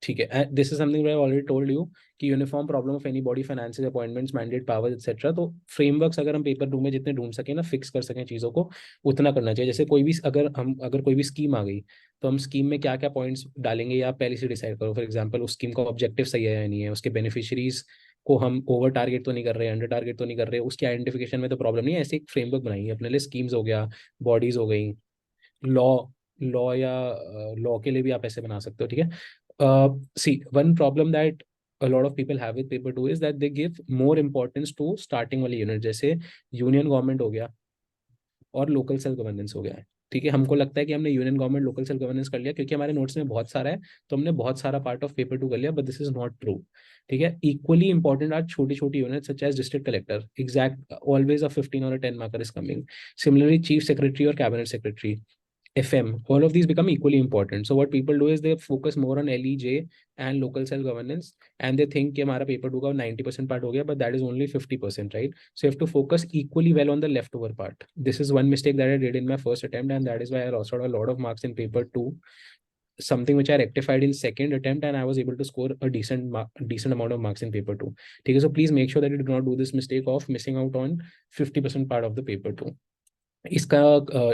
ठीक है, this is something I already told you कि uniform problem of any body, finances, appointments, mandate powers etcetera. तो frameworks अगर हम paper two में जितने ढूंढ सके ना, फिक्स कर सकें चीज़ों को, उतना करना चाहिए। जैसे कोई भी अगर कोई भी स्कीम आ गई तो हम स्कीम में क्या क्या पॉइंट्स डालेंगे या आप पहले से डिसाइड करो। फॉर एग्जाम्पल उस स्कीम का ऑब्जेक्टिव सही है या नहीं है, उसके बेनिफिशरीज को हम ओवर टारगेट तो नहीं कर रहे, अंडर टारगेट तो नहीं कर रहे, उसकी आइडेंटिफिकेशन में तो प्रॉब्लम नहीं है। ऐसे एक फ्रेमवर्क बनाइए अपने लिए। स्कीम्स हो गया, बॉडीज हो गई, लॉ लॉ या लॉ के लिए भी आप ऐसे बना सकते हो। ठीक है, see one problem that a lot of people have with paper 2 is that they give more importance to starting वाली यूनिट, जैसे यूनियन गवर्नमेंट हो गया और लोकल सेल्फ गवर्नेंस हो गया है। ठीक है, हमको लगता है कि हमने union government local self governance कर लिया क्योंकि हमारे नोट्स में बहुत सारा है, तो हमने बहुत सारा पार्ट ऑफ पेपर 2 कर लिया, but this is not true. ठीक है, इक्वली इंपॉर्टेंट आर छोटी छोटी unit such as district collector, exact always a 15 और 10 marker is coming. Similarly chief secretary और cabinet secretary, FM, all of these become equally important. So what people do is they focus more on LEJ and local self governance, and they think कि हमारा paper 2 का 90% part हो गया, but that is only 50%, right? So you have to focus equally well on the leftover part. This is one mistake that I did in my first attempt, and that is why I lost out a lot of marks in paper 2. Something which I rectified in second attempt, and I was able to score a decent amount of marks in paper 2. Okay, so please make sure that you do not do this mistake of missing out on 50% part of the paper 2. इसका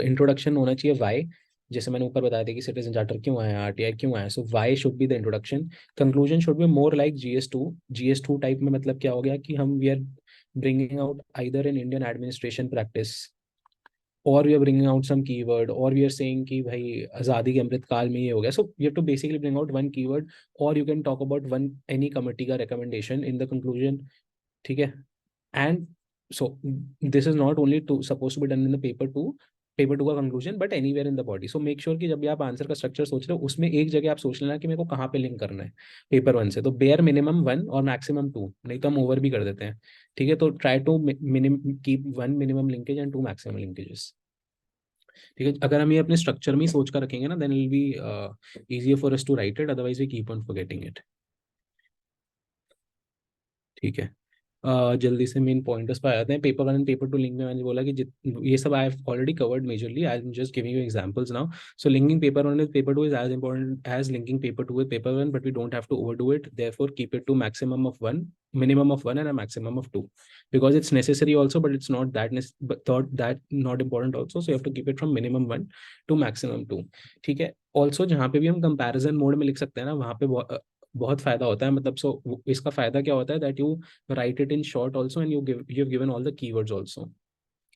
introduction होना चाहिए Y, जैसे मैंने ऊपर बताया था कि citizen charter क्यों आया, आरटीआई क्यों आया, so why should be the introduction. Conclusion should be more like GS2 type में, मतलब क्या हो गया कि हम we are bringing out either in Indian administration practice, और we are bringing out some keyword, और वी आर सेइंग कि भाई आज़ादी के अमृत काल में ये हो गया। So you have to basically bring out one keyword, और you can talk about one any committee का रिकमेंडेशन इन द कंक्लूजन। ठीक है, and so this is not only to supposed to be done in the paper 2 का conclusion, but anywhere in the body. So make sure कि जब भी आप answer का structure सोच रहे हो उसमें एक जगह आप सोच लेना कि मेरे को कहाँ पे लिंक करना है पेपर 1 से, तो बेयर मिनिमम 1 और मैक्सिमम 2, नहीं तो हम ओवर भी कर देते हैं। ठीक है, तो try to keep 1 minimum linkage and 2 maximum linkages. ठीक है, अगर हम ये अपने स्ट्रक्चर में ही सोच कर रखेंगे ना, then it will be easier for us to write it, otherwise we keep on forgetting it. ठीक है, जल्दी से मेन पॉइंटर्स पर आ जाते हैं। पेपर 1 एंड पेपर 2 लिंक में मैंने बोला कि ये सब I have already covered majorly, I am just giving you examples now. So linking paper 1 with paper 2 is as important as linking paper 2 with paper 1, but we don't have to overdo it, therefore keep it to maximum of 1, minimum of 1 and a maximum of 2, because it's necessary also, but it's not that not important also, so you have to keep it from minimum 1 to maximum 2। ठीक है, also जहाँ पे भी हम comparison mode में लिख सकते हैं ना, वहाँ पे बहुत फायदा होता है, मतलब सो इसका फायदा क्या होता है, that you write it in short also, and you have given all the keywords also।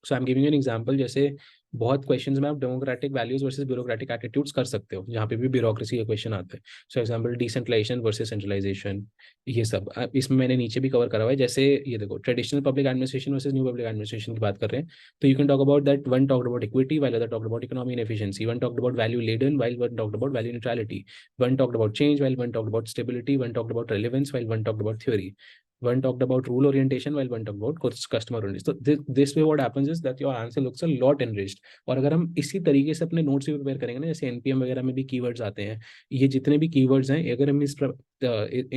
So I'm giving you an example, जैसे बहुत क्वेश्चंस में आप democratic values versus bureaucratic attitudes कर सकते हो, जहाँ पे भी ब्यूरोक्रेसी का क्वेश्चन आता है। So example decentralization versus centralization, ये सब इसमें मैंने नीचे भी कवर करा हुआ है। जैसे ये देखो, traditional public administration versus new public administration की बात कर रहे हैं, तो you can talk about that one talked about equity while other talked about economy and efficiency, one talked about value laden while one talked about value neutrality, one talked about change while one talked about stability, one talked about relevance while one talked about theory, one talked about rule orientation while one talked about customer orientation। So this way what happens is that your answer looks a lot enriched। और अगर हम इसी तरीके से अपने notes भी prepare करेंगे ना, जैसे एनपीएम वगैरह में भी कीवर्ड्स आते हैं, ये जितने भी कीवर्ड्स हैं, अगर हम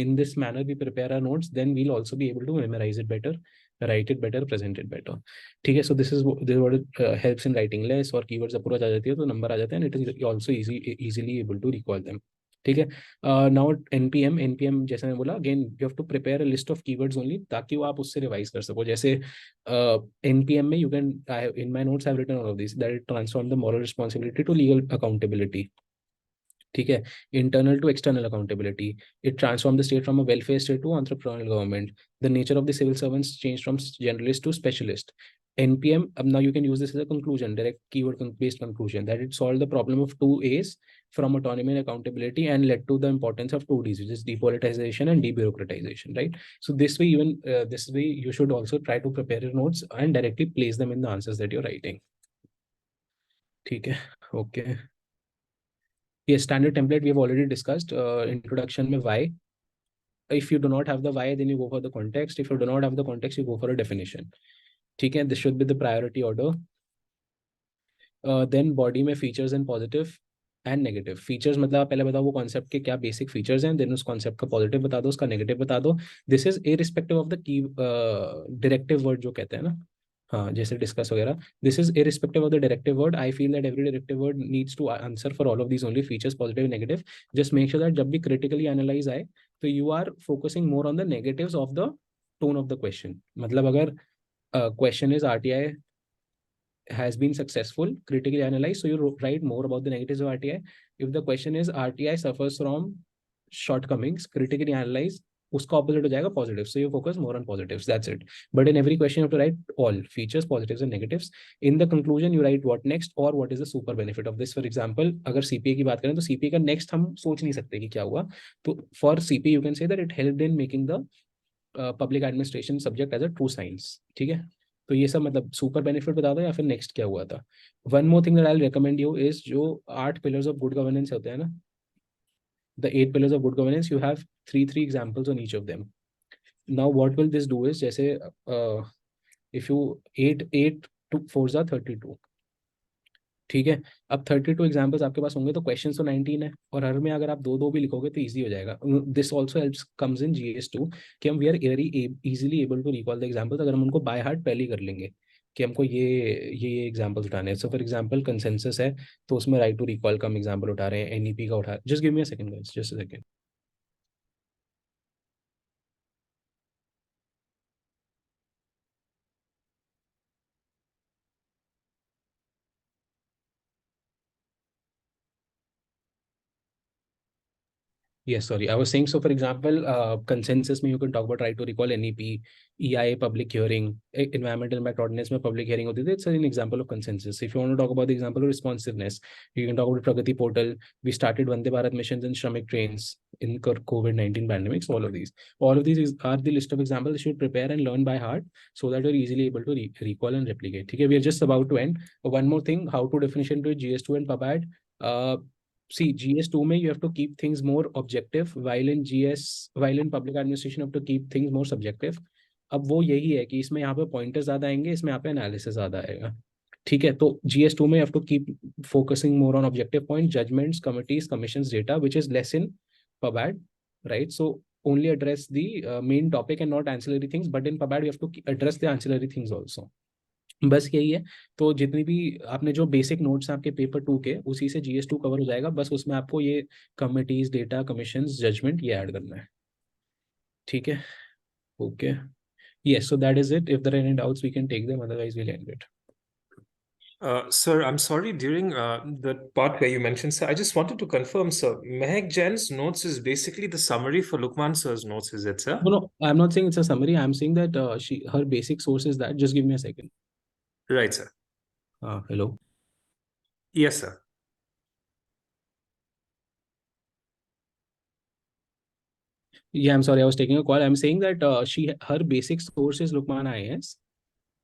in this manner we prepare our notes, then we'll also be able to memorize it better, write it better, present it better। ठीक है, so this is what it helps in writing less, और keywords approach आ जाती है तो number आ जाते हैं, and it is also easily able to recall them। ठीक है, नाउ एनपीएम जैसे मैं बोला, again you have to prepare a list of keywords only, ताकि वो आप उससे रिवाइज कर सको। जैसे एनपीएम में you can, in my notes I have written all of this, that transform the moral responsibility to legal accountability. ठीक है, internal to external accountability, it transform the state from a welfare state to entrepreneurial government, the nature of the civil servants change from generalist to specialist. NPM, now you can use this as a conclusion, direct keyword based conclusion, that it solved the problem of 2A's from autonomy and accountability and led to the importance of 2D's, which is depoliticization and debureaucratization, right? So this way, even this way, you should also try to prepare your notes and directly place them in the answers that you're writing. ठीक है, okay. Yes, standard template we have already discussed. Introduction में why. If you do not have the why, then you go for the context. If you do not have the context, you go for a definition. ठीक है, this should be the priority order. Then body में features and positive and negative. Features मतलब आप पहले बताओ वो concept के क्या basic features हैं, then उस concept का positive बता दो, उसका negative बता दो। This is irrespective of the key directive word जो कहते हैं ना, हाँ जैसे discuss वगैरह, this is irrespective of the directive word। I feel that every directive word needs to answer for all of these only, features, positive and negative। Just make sure that जब भी critically analyze आए तो you are focusing more on the negatives of the tone of the question। मतलब अगर question is RTI has been successful, critically analyzed, so you write more about the negatives of RTI। If the question is RTI suffers from shortcomings, critically analyzed, उसका opposite हो जाएगा positive, so you focus more on positives, that's it. But in every question you have to write all features, positives and negatives. In the conclusion you write what next और what is the super benefit of this. For example अगर CPA की बात करें तो CPA का next हम सोच नहीं सकते कि क्या हुआ. तो for CPA you can say that it helped in making the public administration subject as a true science. ठीक है, तो ये सब मतलब सुपर बेनिफिट बता दो या फिर नेक्स्ट क्या हुआ था. One more thing that I will recommend you is जो 8 पिलर्स ऑफ गुड गवर्नेंस होते हैं ना, the 8 pillars of good governance, you have three examples on each of them. Now what will this do is जैसे if you 8 to 4s are 32. ठीक है, अब 32 examples आपके पास होंगे तो क्वेश्चन तो 19 है, और हर में अगर आप दो दो भी लिखोगे तो इजी हो जाएगा. This also helps comes in GS2 कि हम we are very easily able to recall the examples अगर हम उनको बाय हार्ट पहले ही कर लेंगे कि हमको ये एग्जाम्पल्स उठाने हैं. सो फॉर एग्जाम्पल कंसेंसस है तो उसमें राइट टू रिकॉल का हम एग्जाम्पल उठा रहे हैं, NEP का उठा. Just give me a second guys, just a second. Yes, sorry. I was saying, so for example, consensus में you can talk about right to recall NEP, EIA public hearing, environmental impact ordinance में public hearing होती थी. It's an example of consensus. If you want to talk about the example of responsiveness, you can talk about Pragati portal. We started Vande Bharat missions and Shramik trains in COVID-19 pandemics. All of these are the list of examples you should prepare and learn by heart so that you're easily able to recall and replicate. Okay, we are just about to end. One more thing, how to differentiate between GS2 and PubAd. See, GS2 में you have to keep things more objective, while in public administration you have to keep things more subjective. अब वो यही है कि इसमें यहाँ पे pointers ज्यादा आएंगे, इसमें यहाँ पे एनालिसिस ज्यादा आएगा. ठीक है, तो GS2 में you have to keep focusing more on objective point, judgments, committees, commissions, data, which is less in PubAd, right? So only address the main topic and not ancillary things, but in PubAd you have to address the ancillary things also. बस यही है. तो जितनी भी आपने जो basic notes हैं आपके पेपर 2 के, उसी से GS2 कवर हो जाएगा. बस उसमें आपको ये कमिटीज, डेटा, कमीशंस, जजमेंट ये ऐड करना है. ठीक है, okay. Yes, so that is it. If there are any doubts, we can take them. Otherwise, we'll end it.
Sir, I'm sorry, during the part where you mentioned, sir, I just wanted to confirm, sir, Mehak Jain's notes is basically the summary for Lukman sir's notes, is it, sir?
No, I'm not saying it's a summary. I'm saying that her basic source is that. Just give me a second.
Right, sir.
Hello.
Yes, sir.
Yeah, I'm sorry, I was taking a call. I'm saying that her basic source is Lukman IAS,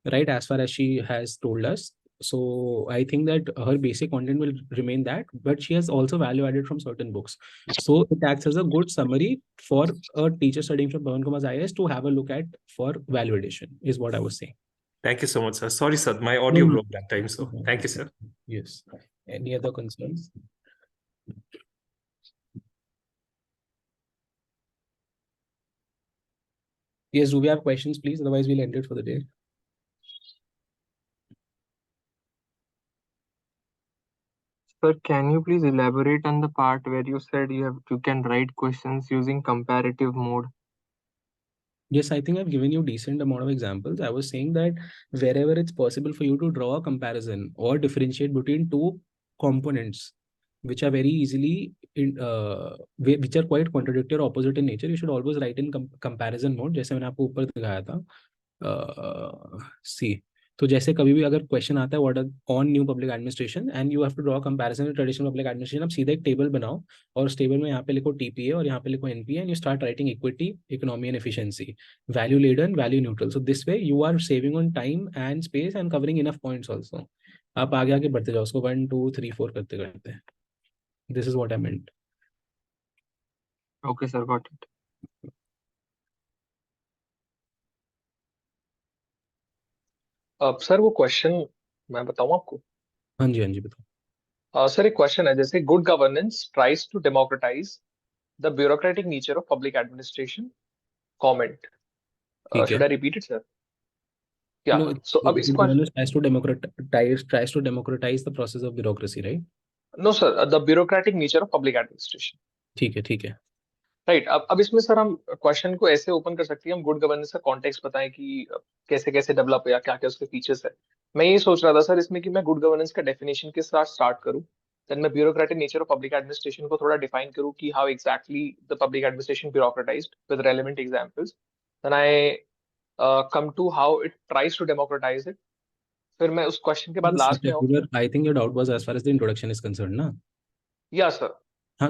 right? As far as she has told us. So I think that her basic content will remain that, but she has also value added from certain books. So it acts as a good summary for a teacher studying from Bhavan Kumar's IAS to have a look at for value addition, is what I was saying.
Thank you so much, sir. Sorry, sir, my audio
No, no.
broke that time, so thank you, sir.
Yes. Any other concerns? Yes, do we have questions, please? Otherwise, we'll end it for the day.
Sir, can you please elaborate on the part where you said you can write questions using comparative mode?
Yes, I think I've given you decent amount of examples. I was saying that wherever it's possible for you to draw a comparison or differentiate between two components, which are very easily which are quite contradictory or opposite in nature, you should always write in comparison mode. जैसे मैंने आपको ऊपर दिखाया था. See, तो जैसे कभी भी अगर क्वेश्चन आता है what on new public administration and you have to draw comparison with traditional public administration, आप सीधा एक टेबल बनाओ और उस टेबल में यहाँ पे लिखो TPA और यहाँ पे लिखो NPA and you start writing equity, economy and efficiency, value leader and value neutral. So this way you are saving on time and space and covering enough points also. आप आगे आगे बढ़ते जाओ उसको 1 2 3 4 करते करते. This is what I meant.
Okay, sir, got it.
अब sir वो क्वेश्चन मैं बताऊं आपको.
हाँ जी बताओ.
सर एक क्वेश्चन है जैसे good governance tries to democratize the bureaucratic nature of public administration, comment.
ठीक
शुड
है.
I repeat it sir? या
No,
सो अब इस
good governance tries to democratize the process of bureaucracy, right?
No sir, the bureaucratic nature of public administration.
ठीक है.
Right. अब इसमें सर हम क्वेश्चन को ऐसे ओपन कर सकते हैं, हम गुड गवर्नेंस का कॉन्टेक्स्ट बताएं कि कैसे कैसे डेवलप या क्या क्या उसके फीचर्स है. मैं ये सोच रहा था सर इसमें कि मैं गुड गवर्नेंस का डेफिनेशन के साथ स्टार्ट करूं देन मैं bureaucratic nature of public administration को थोड़ा डिफाइन करूँ कि how exactly the public administration bureaucratised with relevant examples, then I come to how it tries to democratise it. फिर मैं उस क्वेश्चन के बाद लास्ट में आऊँ।
I think your doubt was as far as the introduction is concerned, na?
या sir.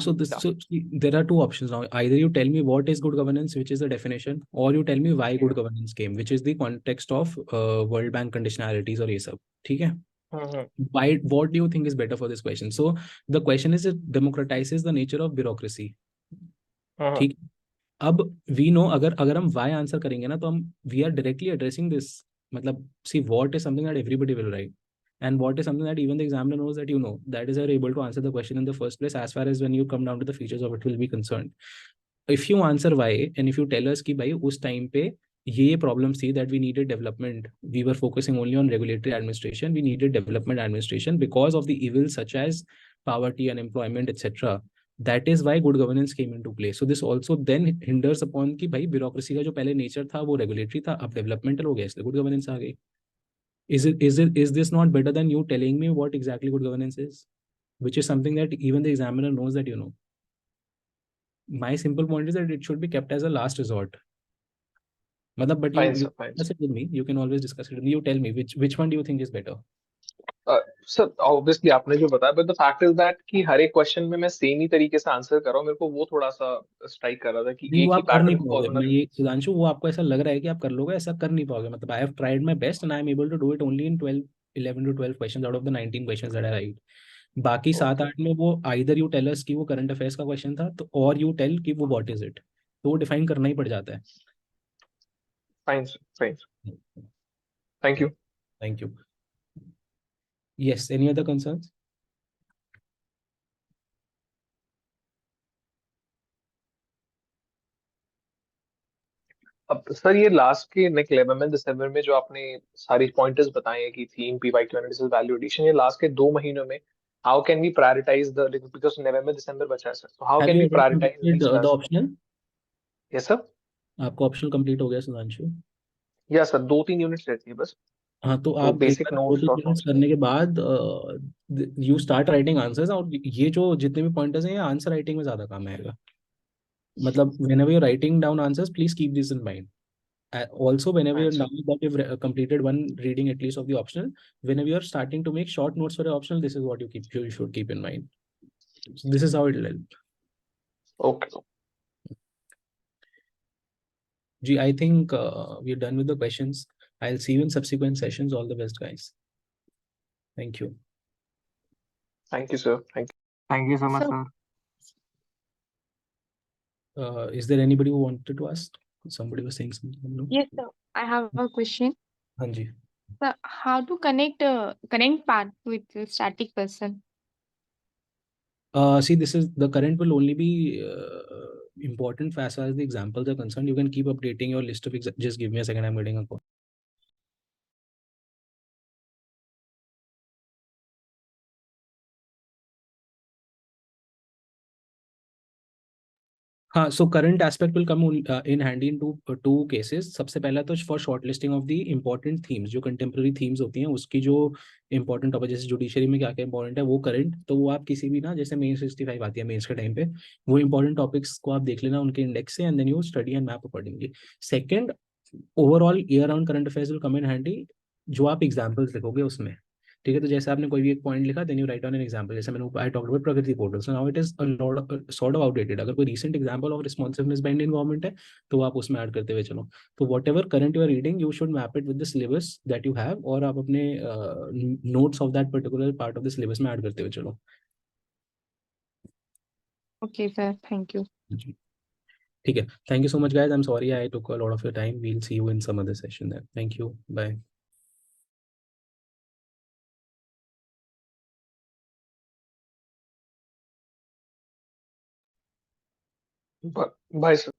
So there are two options now. Either you tell me what is good governance, which is the definition, or you tell me why good governance came, which is the context of World Bank conditionalities or ये सब. ठीक है? Why? What do you think is better for this question? So the question is, it democratizes the nature of bureaucracy. ठीक. अब we know अगर हम why answer करेंगे ना तो हम we are directly addressing this. मतलब see what is something that everybody will write. And what is something that even the examiner knows that you know, that is, are able to answer the question in the first place as far as when you come down to the features of it will be concerned. If you answer why and if you tell us कि भाई उस time पे ये problems थी that we needed development, we were focusing only on regulatory administration, we needed development administration because of the evils such as poverty, unemployment, etc. That is why good governance came into play. So this also then hinders upon कि भाई bureaucracy का जो पहले nature था वो regulatory था, अब developmental हो गया इसलिए good governance आ गई. Is this not better than you telling me what exactly good governance is, which is something that even the examiner knows that you know? My simple point is that it should be kept as a last resort. Matlab, but
Fine,
you
sir, fine,
discuss it with me. You can always discuss it with me. You tell me which one do you think is better?
Sir obviously आपने जो बताया, but the fact is that कि हर एक question में मैं same ही तरीके से answer कर रहा हूँ, मेरे को वो थोड़ा सा स्ट्राइक कर रहा था कि
नहीं, वो
एक ही
आप कर नहीं
पैटर्न को
पाओगे.
फॉलो ना
मैं
करें।
ये सुधांशु, वो आपको ऐसा लग रहा है कि आप कर लोगे, ऐसा कर नहीं पाओगे. मतलब I have tried my best and I am able to do it only in 11 to 12 questions out of the 19 questions that I write. बाकी 7-8 में वो आइदर यू टेल अस कि वो करंट अफेयर्स का क्वेश्चन था तो, और यू टेल कि वो व्हाट इज इट, तो वो डिफाइन करना ही पड़ जाता है.
Fine sir, fine, thank you.
Thank you. Yes, any other concerns?
अब सर ये लास्ट के नवंबर दिसंबर में जो आपने सारी पॉइंटर्स बताए हैं कि theme, PYQ analysis, value addition, ये लास्ट के 2 महीनों में how can we prioritise the, because नवंबर दिसंबर बचा है सर, तो how
Have
can
you
we
already
prioritise
completed
these
the
classes?
optional?
Yes sir.
आपका ऑप्शनल कंप्लीट हो गया सुधांशु?
यस सर, 2-3 यूनिट्स रहती है बस,
हाँ, तो
तो
आप एक
बेसिक
बार
नोट्स,
2-3
शॉर्ट
मिनट्स
नोट्स।
करने के बाद यू स्टार्ट राइटिंग आंसर्स, और ये जो जितने भी पॉइंटर्स हैं ये आंसर राइटिंग में ज्यादा काम आएगा. मतलब whenever you're writing down answers, please keep this in mind. Also, whenever you're,
अच्छा,
now that you've completed one reading at least of the optional, whenever you're starting to make short notes for the optional, this is what you should keep in mind. So this is how it will help.
Okay.
Gee, I think we're done with the questions. I'll see you in subsequent sessions. All the best, guys. Thank you.
Thank you sir, thank
Thank you so much,
So,
sir.
Is there anybody who wanted to ask? Somebody was saying something. No?
yes, sir. I have a question.
Hanji.
Sir, how to connect part with the static person?
See, this is the current will only be important as far as the examples are concerned. You can keep updating your list of just give me a second. I'm getting a call. हाँ, so current aspect will come in handy in two cases. सबसे पहला तो for shortlisting of the important themes, जो contemporary themes होती हैं उसकी जो important topic, जैसे जुडिशरी में क्या क्या इंपॉर्टेंट है वो करंट, तो वो आप किसी भी ना, जैसे मेन 65 आती है मेंस के टाइम पे, वो इंपॉर्टेंट टॉपिक्स को आप देख लेना उनके इंडेक्स से, and then you study and map accordingly. Second, overall year round current affairs will come in handy, जो आप एग्जाम्पल्स लिखोगे उसमें. ठीक है, तो जैसे आपने कोई भी एक पॉइंट लिखा, then you write on an example. जैसे मैंने I talked about Pragati portal, so now it is a lot sort of outdated. अगर कोई recent example of responsiveness by Indian government है तो आप उसमें ऐड करते हुए चलो. तो whatever current you are reading, you should map it with the syllabus that you have, और आप अपने notes of that particular part of the syllabus में ऐड करते हुए चलो.
Okay, sir. Thank you.
ठीक है, thank you so much guys. I am sorry I took a lot of your time. We will see you in some other session then. Thank you, bye.
You. Bye sir.